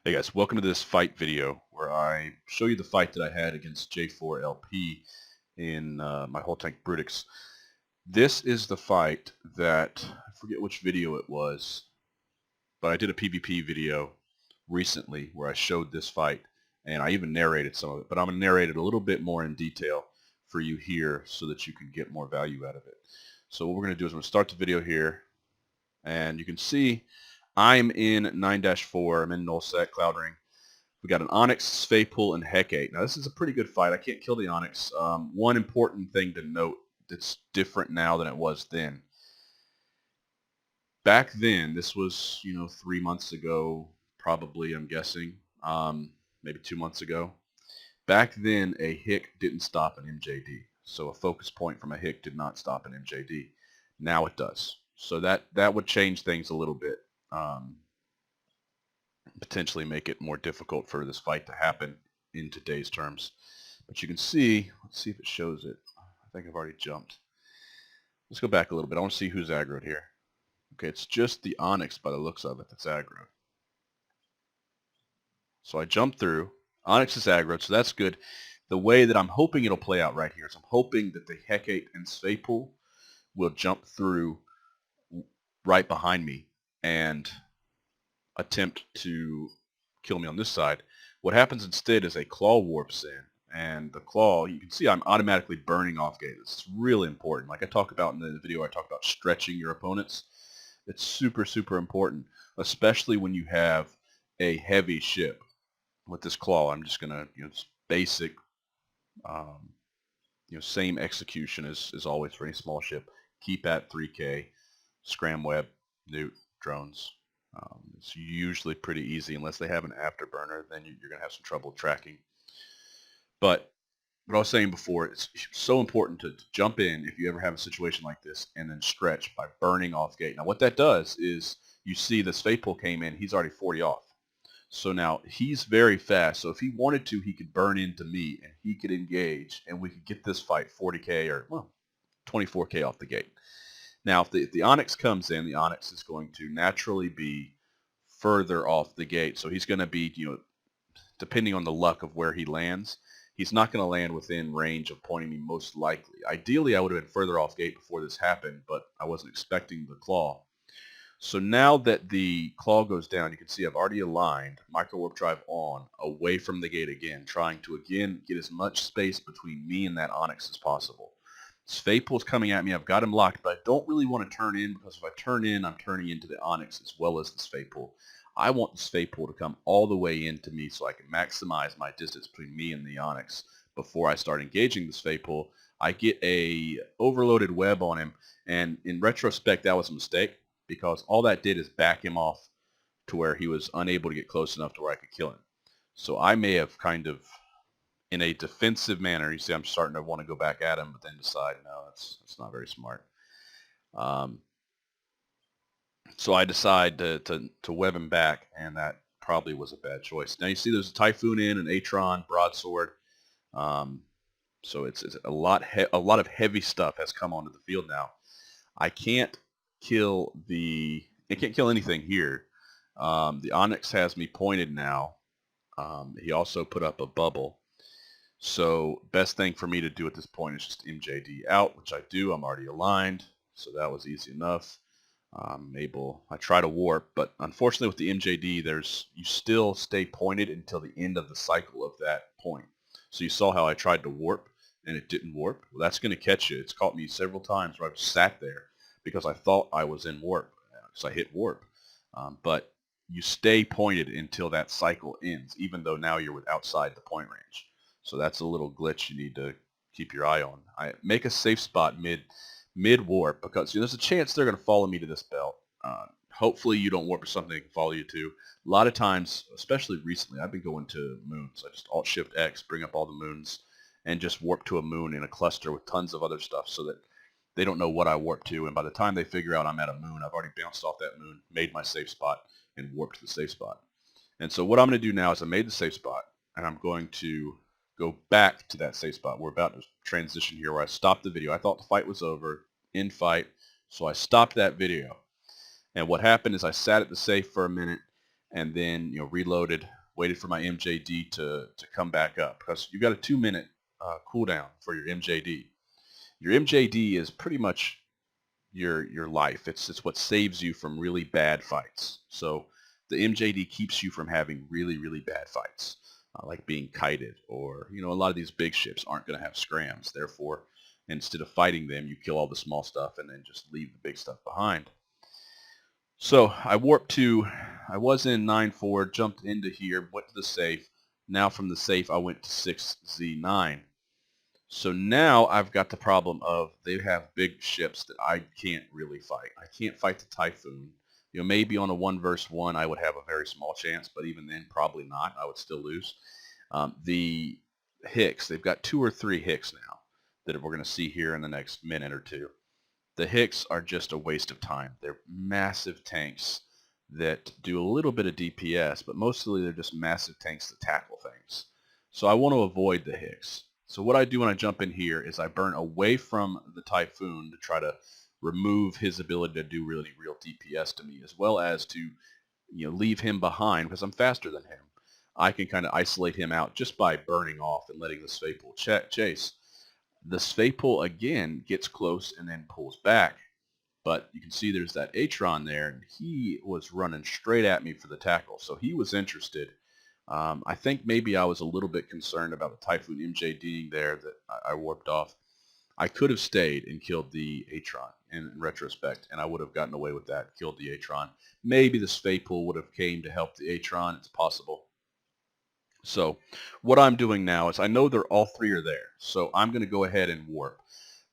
Hey guys, welcome to this fight video where I show you the fight that I had against J4LP in my whole tank Brutix. This is the fight that, I forget which video it was, but I did a PvP video recently where I showed this fight and I even narrated some of it, but I'm going to narrate it a little bit more in detail for you here so that you can get more value out of it. So what we're going to do is I'm going to start the video here and you can see I'm in 9-4, I'm in Nullsec, Cloud Ring. We got an Onyx, Svaypool, and Hecate. Now this is a pretty good fight. I can't kill the Onyx. One important thing to note that's different now than it was then. Back then, this was 3 months ago, probably. I'm guessing, maybe 2 months ago. Back then, a hick didn't stop an MJD. So a focus point from a hick did not stop an MJD. Now it does. So that would change things a little bit. Potentially make it more difficult for this fight to happen in today's terms. But you can see, let's see if it shows it. I think I've already jumped. Let's go back a little bit. I want to see who's aggroed here. Okay, it's just the Onyx by the looks of it that's aggroed. So I jumped through. Onyx is aggroed, so that's good. The way that I'm hoping it'll play out right here is I'm hoping that the Hecate and Svaypool will jump through right behind me and attempt to kill me on this side. What happens instead is a claw warps in, and the claw, you can see I'm automatically burning off gate. It's really important. Like I talk about in the video, I talk about stretching your opponents. It's super, super important, especially when you have a heavy ship. With this claw, I'm just gonna, it's basic, same execution as always for any small ship. Keep at 3K, scram web, newt, drones. It's usually pretty easy unless they have an afterburner. Then you're going to have some trouble tracking. But what I was saying before, it's so important to jump in if you ever have a situation like this and then stretch by burning off gate. Now what that does is you see the Svaypool came in, he's already 40 off. So now he's very fast. So if he wanted to, he could burn into me and he could engage and we could get this fight 40K or, well, 24K off the gate. Now, if the Onyx comes in, the Onyx is going to naturally be further off the gate. So he's going to be, depending on the luck of where he lands, he's not going to land within range of pointing me most likely. Ideally, I would have been further off gate before this happened, but I wasn't expecting the claw. So now that the claw goes down, you can see I've already aligned micro warp drive on away from the gate again, trying to again get as much space between me and that Onyx as possible. Svaypool's coming at me. I've got him locked, but I don't really want to turn in because if I turn in, I'm turning into the Onyx as well as the Svaypool. I want the Svaypool to come all the way into me so I can maximize my distance between me and the Onyx before I start engaging the Svaypool. I get a overloaded web on him, and in retrospect, that was a mistake because all that did is back him off to where he was unable to get close enough to where I could kill him. So I may have kind of, in a defensive manner, you see I'm starting to want to go back at him, but then decide, no, that's not very smart. So I decide to web him back, and that probably was a bad choice. Now you see there's a Typhoon in, an Atron, broadsword. So it's a lot of heavy stuff has come onto the field now. I can't kill anything here. The Onyx has me pointed now. He also put up a bubble. So best thing for me to do at this point is just MJD out, which I do. I'm already aligned, so that was easy enough. I try to warp, but unfortunately with the MJD, you still stay pointed until the end of the cycle of that point. So you saw how I tried to warp and it didn't warp. Well, that's going to catch you. It's caught me several times where I've sat there because I thought I was in warp because I hit warp. But you stay pointed until that cycle ends, even though now you're outside the point range. So that's a little glitch you need to keep your eye on. I make a safe spot mid warp because there's a chance they're going to follow me to this belt. Hopefully you don't warp or something they can follow you to. A lot of times, especially recently, I've been going to moons. I just Alt-Shift X, bring up all the moons, and just warp to a moon in a cluster with tons of other stuff so that they don't know what I warp to. And by the time they figure out I'm at a moon, I've already bounced off that moon, made my safe spot, and warped to the safe spot. And so what I'm going to do now is I made the safe spot, and I'm going to go back to that safe spot. We're about to transition here where I stopped the video. I thought the fight was over, in fight, so I stopped that video. And what happened is I sat at the safe for a minute, and then reloaded, waited for my MJD to come back up, because you got a 2-minute cooldown for your MJD. Your MJD is pretty much your life. It's what saves you from really bad fights. So the MJD keeps you from having really bad fights, like being kited, or a lot of these big ships aren't going to have scrams. Therefore, instead of fighting them, you kill all the small stuff and then just leave the big stuff behind. So I warped to, I was in 9-4, jumped into here, went to the safe. Now from the safe I went to 6Z9. So now I've got the problem of they have big ships that I can't really fight. I can't fight the Typhoon. Maybe on a 1-versus-1 I would have a very small chance, but even then probably not. I would still lose. The Hicks, they've got 2 or 3 Hicks now that we're going to see here in the next minute or two. The Hicks are just a waste of time. They're massive tanks that do a little bit of DPS, but mostly they're just massive tanks that tackle things. So I want to avoid the Hicks. So what I do when I jump in here is I burn away from the Typhoon to try to remove his ability to do really real DPS to me, as well as to leave him behind, because I'm faster than him. I can kind of isolate him out just by burning off and letting the Svapul chase. The Svapul again gets close and then pulls back. But you can see there's that Atron there, and he was running straight at me for the tackle. So he was interested. I think maybe I was a little bit concerned about the Typhoon MJDing there that I warped off. I could have stayed and killed the Atron in retrospect, and I would have gotten away with that, killed the Atron. Maybe the Svapul would have came to help the Atron. It's possible. So what I'm doing now is I know they're all 3 are there. So I'm going to go ahead and warp.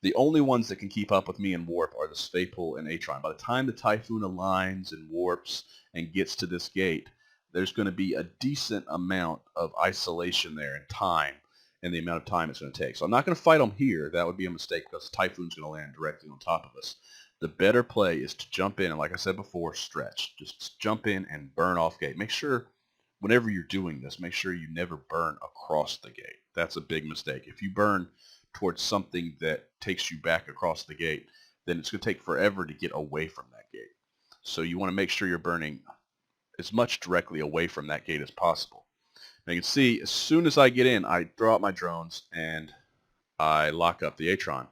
The only ones that can keep up with me in warp are the Svapul and Atron. By the time the Typhoon aligns and warps and gets to this gate, there's going to be a decent amount of isolation there and time, and the amount of time it's going to take. So I'm not going to fight them here. That would be a mistake, because the Typhoon's going to land directly on top of us. The better play is to jump in, and like I said before, stretch. Just jump in and burn off gate. Make sure whenever you're doing this, make sure you never burn across the gate. That's a big mistake. If you burn towards something that takes you back across the gate, then it's going to take forever to get away from that gate. So you want to make sure you're burning as much directly away from that gate as possible. Now you can see as soon as I get in, I throw out my drones and I lock up the Atron.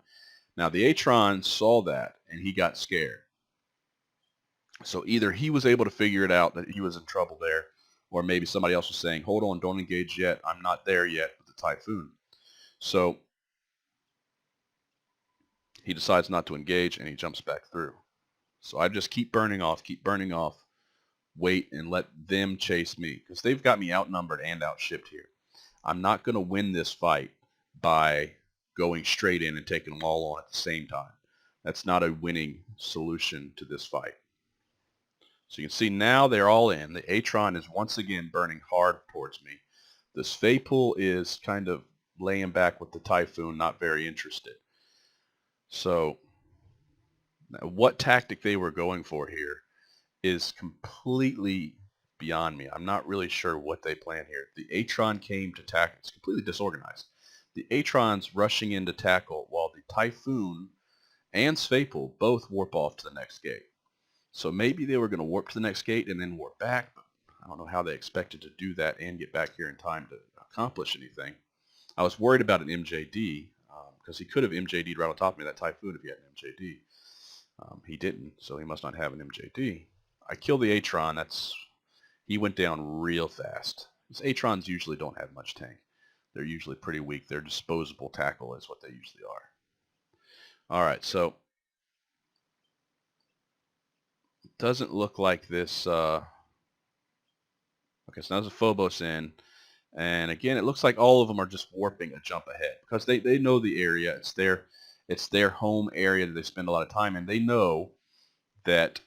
Now the Atron saw that and he got scared. So either he was able to figure it out that he was in trouble there, or maybe somebody else was saying, hold on, don't engage yet. I'm not there yet with the Typhoon. So he decides not to engage and he jumps back through. So I just keep burning off, wait and let them chase me, because they've got me outnumbered and outshipped here. I'm not going to win this fight by going straight in and taking them all on at the same time. That's not a winning solution to this fight. So you can see now they're all in. The Atron is once again burning hard towards me. The Svapul is kind of laying back with the Typhoon, not very interested. So what tactic they were going for here is completely beyond me. I'm not really sure what they plan here. The Atron came to tackle. It's completely disorganized. The Atron's rushing in to tackle, while the Typhoon and Svapul both warp off to the next gate. So maybe they were going to warp to the next gate and then warp back, but I don't know how they expected to do that and get back here in time to accomplish anything. I was worried about an MJD, because he could have MJD'd right on top of me, that Typhoon, if he had an MJD. He didn't, so he must not have an MJD. I killed the Atron. He went down real fast. These Atrons usually don't have much tank. They're usually pretty weak. Their disposable tackle is what they usually are. All right, so it doesn't look like this. Okay, so now there's a Phobos in. And again, it looks like all of them are just warping a jump ahead, because they know the area. It's their home area that they spend a lot of time in. They know that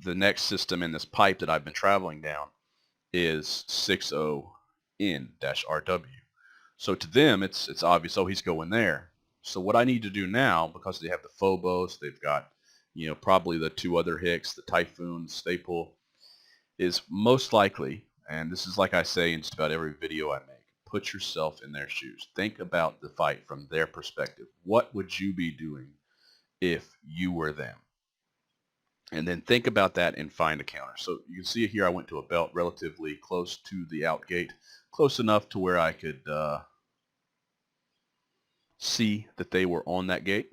the next system in this pipe that I've been traveling down is 60N-RW. So to them, it's obvious, oh, he's going there. So what I need to do now, because they have the Phobos, they've got, probably the 2 other Hicks, the Typhoon, Svapul, is most likely, and this is like I say in just about every video I make, put yourself in their shoes. Think about the fight from their perspective. What would you be doing if you were them? And then think about that and find a counter. So you can see here I went to a belt relatively close to the out gate, close enough to where I could see that they were on that gate.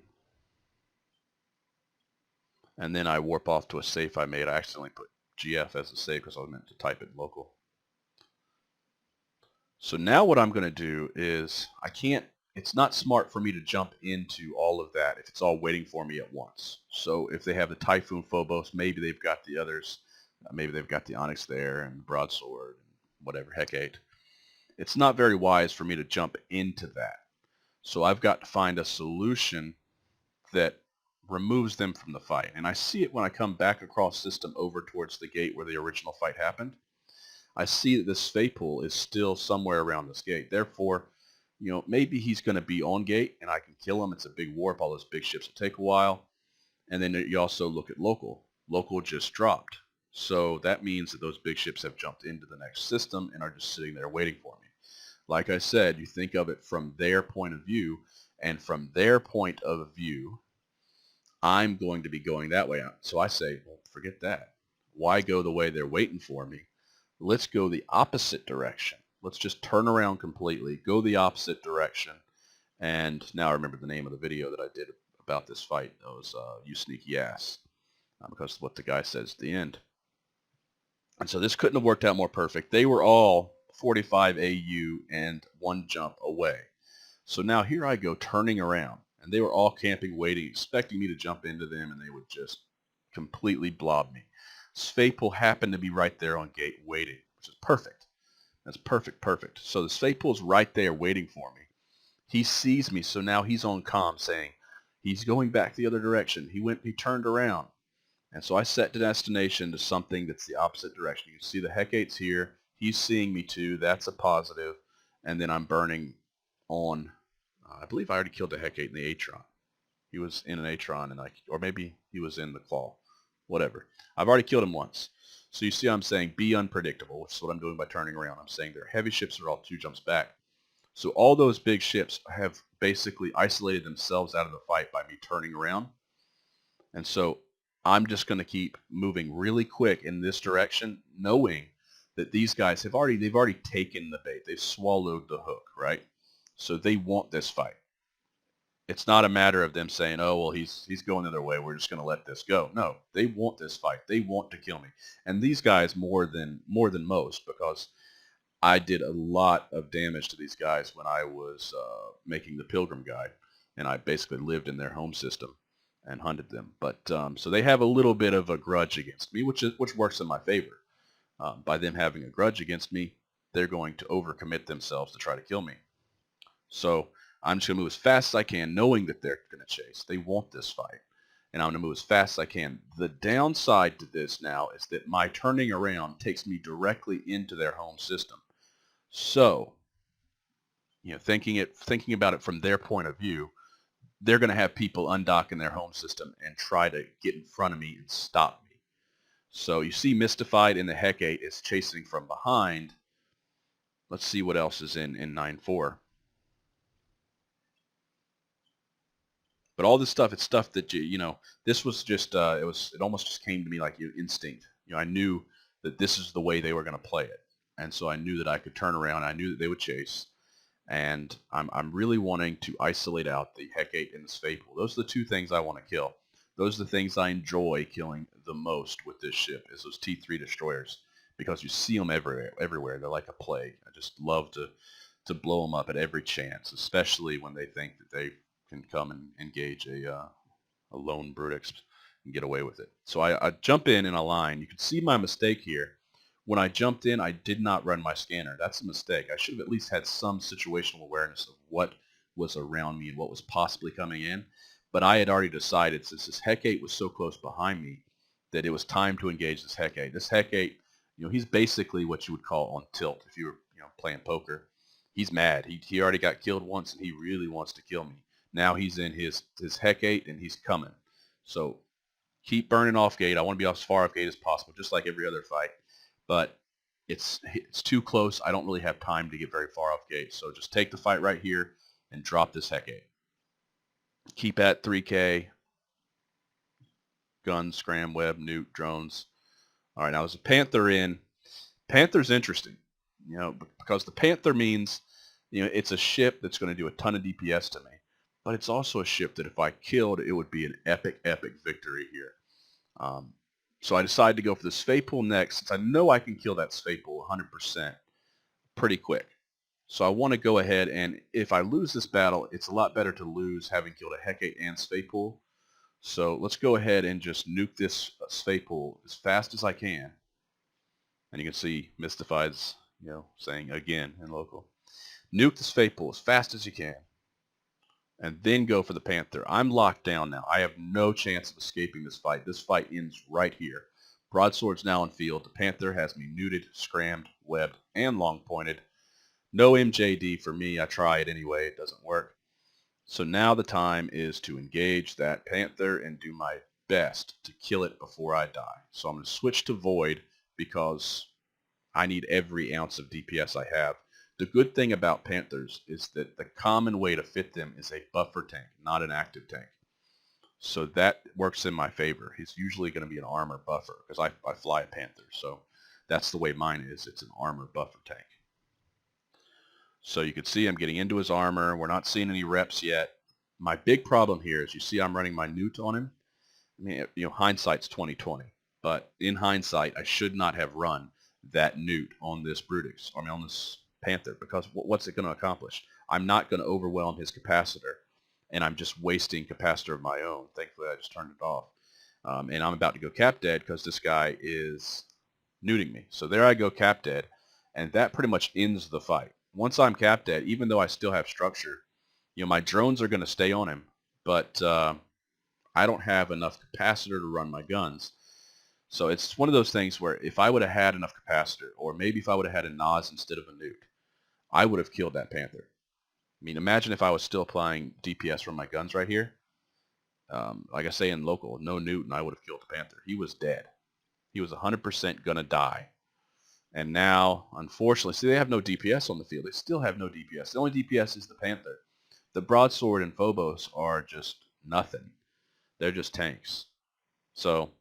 And then I warp off to a safe I made. I accidentally put GF as a safe because I was meant to type it local. So now what I'm going to do is it's not smart for me to jump into all of that if it's all waiting for me at once. So if they have the Typhoon Phobos, maybe they've got the others. Maybe they've got the Onyx there and Broadsword and whatever, Hecate. It's not very wise for me to jump into that. So I've got to find a solution that removes them from the fight. And I see it when I come back across system over towards the gate where the original fight happened. I see that this Faepool is still somewhere around this gate. Therefore, maybe he's going to be on gate and I can kill him. It's a big warp. All those big ships will take a while. And then you also look at local. Local just dropped. So that means that those big ships have jumped into the next system and are just sitting there waiting for me. Like I said, you think of it from their point of view, and from their point of view, I'm going to be going that way out. So I say, well, forget that. Why go the way they're waiting for me? Let's go the opposite direction. Let's just turn around completely, go the opposite direction. And now I remember the name of the video that I did about this fight. It was You Sneaky Ass, because of what the guy says at the end. And so this couldn't have worked out more perfect. They were all 45 AU and one jump away. So now here I go turning around, and they were all camping, waiting, expecting me to jump into them, and they would just completely blob me. Faepool happened to be right there on gate waiting, which is perfect. That's perfect. So the Faepool's right there waiting for me. He sees me, so now he's on comm saying he's going back the other direction. He turned around. And so I set the destination to something that's the opposite direction. You can see the Hecate's here. He's seeing me too. That's a positive. And then I'm burning on, I believe I already killed a Hecate in the Atron. He was in an Atron, or maybe he was in the Claw. Whatever. I've already killed him once. So you see I'm saying be unpredictable, which is what I'm doing by turning around. I'm saying their heavy ships are all 2 jumps back. So all those big ships have basically isolated themselves out of the fight by me turning around. And so I'm just going to keep moving really quick in this direction, knowing that these guys they've already taken the bait. They've swallowed the hook, right? So they want this fight. It's not a matter of them saying, oh, well, he's going the other way. We're just going to let this go. No, they want this fight. They want to kill me. And these guys more than most, because I did a lot of damage to these guys when I was making the Pilgrim Guide, and I basically lived in their home system and hunted them. But so they have a little bit of a grudge against me, which works in my favor. By them having a grudge against me, they're going to overcommit themselves to try to kill me. So I'm just going to move as fast as I can, knowing that they're going to chase. They want this fight, and I'm going to move as fast as I can. The downside to this now is that my turning around takes me directly into their home system. So, thinking about it from their point of view, they're going to have people undock in their home system and try to get in front of me and stop me. So you see Mystified in the Hecate is chasing from behind. Let's see what else is in 9.4. But all this stuff, it's stuff that this was just it almost just came to me like instinct. I knew that this is the way they were going to play it, and so I knew that I could turn around. I knew that they would chase, and I'm really wanting to isolate out the Hecate and the Faepool. Those are the 2 things I want to kill. Those are the things I enjoy killing the most with this ship, is those T3 destroyers, because you see them everywhere. They're like a plague. I just love to blow them up at every chance, especially when they think that they can come and engage a lone Brutix and get away with it. So I jump in a line. You can see my mistake here. When I jumped in, I did not run my scanner. That's a mistake. I should have at least had some situational awareness of what was around me and what was possibly coming in. But I had already decided, since this Hecate was so close behind me, that it was time to engage this Hecate. This Hecate, he's basically what you would call on tilt if you were playing poker. He's mad. He already got killed once, and he really wants to kill me. Now he's in his Hecate, and he's coming. So keep burning off gate. I want to be as far off gate as possible, just like every other fight. But it's too close. I don't really have time to get very far off gate. So just take the fight right here and drop this Hecate. Keep at 3K. guns, scram, web, nuke, drones. All right, now there's a Panther in. Panther's interesting, because the Panther means, it's a ship that's going to do a ton of DPS to me, but it's also a ship that if I killed, it would be an epic, epic victory here. So I decided to go for the Svaypool next, since I know I can kill that Svaypool 100% pretty quick. So I want to go ahead, and if I lose this battle, it's a lot better to lose having killed a Hecate and Svaypool. So let's go ahead and just nuke this Svaypool as fast as I can. And you can see Mystified's, saying again in local. Nuke the Svaypool as fast as you can. And then go for the Panther. I'm locked down now. I have no chance of escaping this fight. This fight ends right here. Broadsword's now in field. The Panther has me neuted, scrammed, webbed, and long pointed. No MJD for me. I try it anyway. It doesn't work. So now the time is to engage that Panther and do my best to kill it before I die. So I'm going to switch to Void because I need every ounce of DPS I have. The good thing about Panthers is that the common way to fit them is a buffer tank, not an active tank. So that works in my favor. He's usually going to be an armor buffer because I fly a Panther. So that's the way mine is. It's an armor buffer tank. So you can see I'm getting into his armor. We're not seeing any reps yet. My big problem here is you see I'm running my newt on him. I mean, hindsight's 20/20. But in hindsight, I should not have run that newt on this Brutix, on this Panther, because what's it going to accomplish? I'm not going to overwhelm his capacitor, and I'm just wasting capacitor of my own. Thankfully, I just turned it off. And I'm about to go cap dead because this guy is neuting me. So there I go cap dead, and that pretty much ends the fight. Once I'm cap dead, even though I still have structure, my drones are going to stay on him, but I don't have enough capacitor to run my guns. So it's one of those things where if I would have had enough capacitor, or maybe if I would have had a Nas instead of a nuke, I would have killed that Panther. I mean, imagine if I was still applying DPS from my guns right here. Like I say in local, no nuke, and I would have killed the Panther. He was dead. He was 100% going to die. And now, unfortunately, see, they have no DPS on the field. They still have no DPS. The only DPS is the Panther. The Broadsword and Phobos are just nothing. They're just tanks. So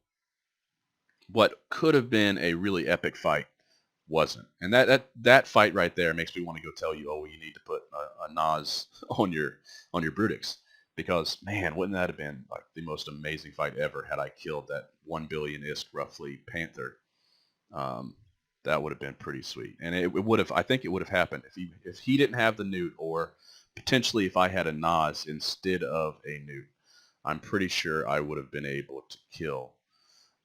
what could have been a really epic fight wasn't. And that fight right there makes me want to go tell you, oh, you need to put a Nas on your Brutix. Because, man, wouldn't that have been like the most amazing fight ever had I killed that 1 billion-isk roughly Panther. That would have been pretty sweet. And it would have, I think it would have happened if he didn't have the newt, or potentially if I had a Nas instead of a newt. I'm pretty sure I would have been able to kill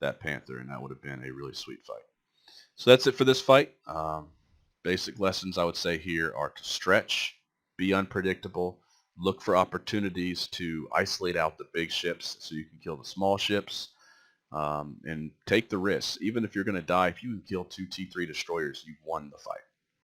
that Panther, and that would have been a really sweet fight. So that's it for this fight. Basic lessons I would say here are to stretch, be unpredictable, look for opportunities to isolate out the big ships so you can kill the small ships, and take the risks. Even if you're going to die, if you can kill 2 T3 destroyers, you've won the fight.